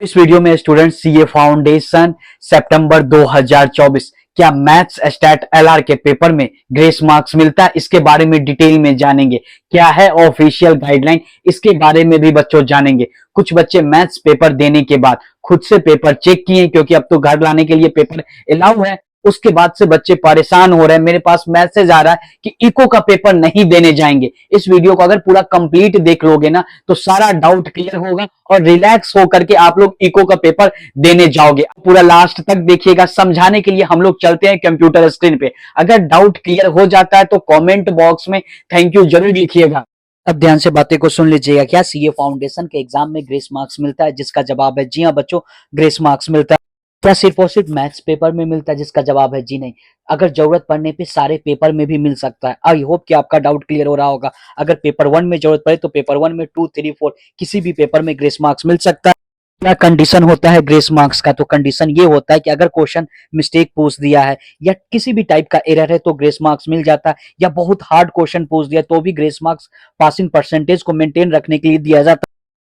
इस वीडियो में student CA foundation सितंबर 2024 क्या मैथ्स स्टैट एलआर के पेपर में ग्रेस मार्क्स मिलता है, इसके बारे में डिटेल में जानेंगे। क्या है ऑफिशियल गाइडलाइन, इसके बारे में भी बच्चों जानेंगे। कुछ बच्चे मैथ्स पेपर देने के बाद खुद से पेपर चेक किए, क्योंकि अब तो घर लाने के लिए पेपर अलाउ है। उसके बाद से बच्चे परेशान हो रहे हैं, मेरे पास मैसेज आ रहा है कि इको का पेपर नहीं देने जाएंगे। इस वीडियो को अगर पूरा कंप्लीट देख लोगे ना तो सारा डाउट क्लियर होगा और रिलैक्स होकर के आप लोग इको का पेपर देने जाओगे। पूरा लास्ट तक देखिएगा। समझाने के लिए हम लोग चलते हैं कंप्यूटर स्क्रीन पे। अगर डाउट क्लियर हो जाता है तो कमेंट बॉक्स में थैंक यू जरूर लिखिएगा। अब ध्यान से बातें को सुन लीजिएगा। क्या सीए फाउंडेशन के एग्जाम में ग्रेस मार्क्स मिलता है? जिसका जवाब है जी हाँ बच्चों, ग्रेस मार्क्स मिलता है। क्या सिर्फ और सिर्फ मैथ्स पेपर में मिलता है? जिसका जवाब है जी नहीं। अगर जरूरत पड़ने पे सारे पेपर में भी मिल सकता है। आई होप कि आपका डाउट क्लियर हो रहा होगा। अगर पेपर 1 में जरूरत पड़े तो पेपर 1 में 2, 3, 4 किसी भी पेपर में ग्रेस मार्क्स मिल सकता है। क्या कंडीशन होता है ग्रेस मार्क्स का? तो कंडीशन ये होता है कि अगर क्वेश्चन मिस्टेक पूछ दिया है या किसी भी टाइप का एरर है तो ग्रेस मार्क्स मिल जाता है, या बहुत हार्ड क्वेश्चन पूछ दिया तो भी ग्रेस मार्क्स पासिंग परसेंटेज को मेंटेन रखने के लिए दिया जाता है।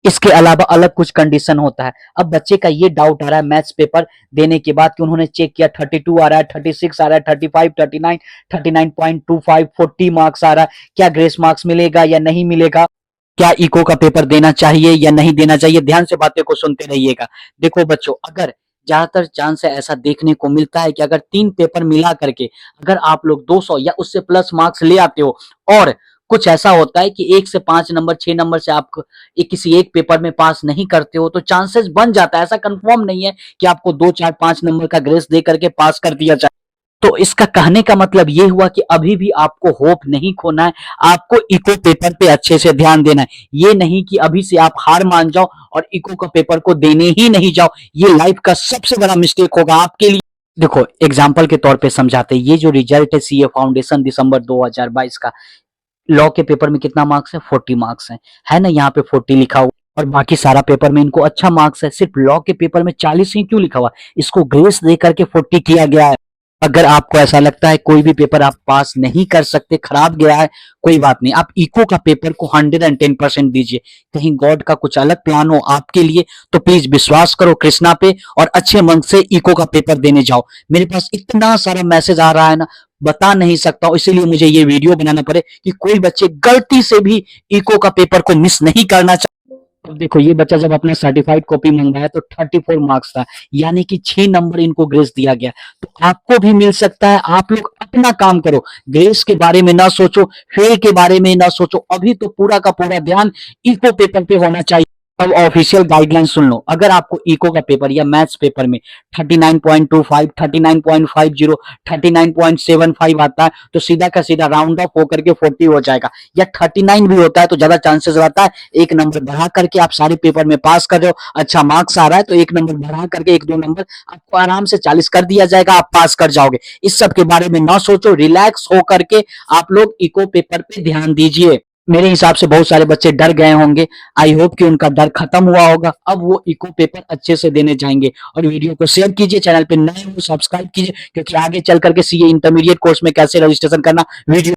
इसके अलावा अलग कुछ कंडीशन होता है। अब बच्चे का ये डाउट आ रहा है मैथ्स पेपर देने के बाद कि उन्होंने चेक किया 32 आ रहा है, 36 आ रहा है, 35, 39, 39.25, 40 मार्क्स आ रहा है। क्या ग्रेस मार्क्स मिलेगा या नहीं मिलेगा? क्या इको का पेपर देना चाहिए या नहीं देना चाहिए? ध्यान से बातें को सुनते रहिएगा। देखो बच्चों, अगर ज्यादातर चांस है ऐसा देखने को मिलता है कि अगर 3 पेपर मिला करके अगर आप लोग 200 या उससे प्लस मार्क्स ले आते हो, और कुछ ऐसा होता है कि 1 से 5 नंबर 6 नंबर से आप किसी एक पेपर में पास नहीं करते हो, तो चांसेस बन जाता है। ऐसा कंफर्म नहीं है कि आपको 2, 4, 5 नंबर का ग्रेस दे करके पास कर दिया जाए। तो इसका कहने का मतलब ये हुआ कि अभी भी आपको होप नहीं खोना है। आपको इको पेपर पे अच्छे से ध्यान देना है। ये नहीं कि अभी से आप हार मान जाओ और इको का पेपर को देने ही नहीं जाओ। ये लाइफ का सबसे बड़ा मिस्टेक होगा आपके लिए। देखो एग्जाम्पल के तौर पे समझाते हैं। ये जो रिजल्ट है सीए फाउंडेशन दिसंबर 2022 का, लॉ के पेपर में कितना मार्क्स है? 40 मार्क्स है ना, यहाँ पे 40 लिखा हुआ, और बाकी सारा पेपर में इनको अच्छा मार्क्स है। सिर्फ लॉ के पेपर में 40 ही क्यों लिखा हुआ? इसको ग्रेस दे करके 40 किया गया है। अगर आपको ऐसा लगता है कोई भी पेपर आप पास नहीं कर सकते, खराब गया है, कोई बात नहीं, आप इको का पेपर को 110% दीजिए। कहीं गॉड का कुछ अलग प्लान हो आपके लिए तो प्लीज विश्वास करो कृष्णा पे और अच्छे मन से इको का पेपर देने जाओ। मेरे पास इतना सारा मैसेज आ रहा है ना, बता नहीं सकता हूं, इसीलिए मुझे ये वीडियो बनाना पड़े कि कोई बच्चे गलती से भी इको का पेपर को मिस नहीं करना। अब देखो ये बच्चा जब अपना सर्टिफाइड कॉपी मंगाया तो 34 मार्क्स था, यानी कि 6 नंबर इनको ग्रेस दिया गया। तो आपको भी मिल सकता है। आप लोग अपना काम करो, ग्रेस के बारे में ना सोचो, फेल के बारे में ना सोचो। अभी तो पूरा का पूरा ध्यान इको पेपर पे होना चाहिए। अब ऑफिशियल गाइडलाइन सुन लो। अगर आपको इको का पेपर या मैथ्स पेपर में 39.25, 39.50, 39.75 आता है तो सीधा का सीधा राउंड ऑफ होकर के 40 हो जाएगा। या 39 भी होता है तो ज्यादा चांसेस रहता है एक नंबर बढ़ा करके आप सारे पेपर में पास कर रहे हो, अच्छा मार्क्स आ रहा है तो एक नंबर बढ़ा करके 1-2 नंबर आपको आराम से 40 कर दिया जाएगा, आप पास कर जाओगे। इस सब के बारे में ना सोचो, रिलैक्स होकर के आप लोग इको पेपर पे ध्यान दीजिए। मेरे हिसाब से बहुत सारे बच्चे डर गए होंगे। आई होप कि उनका डर खत्म हुआ होगा। अब वो इको पेपर अच्छे से देने जाएंगे। और वीडियो को शेयर कीजिए, चैनल पे नए हो सब्सक्राइब कीजिए, क्योंकि आगे चल करके सीए इंटरमीडिएट कोर्स में कैसे रजिस्ट्रेशन करना वीडियो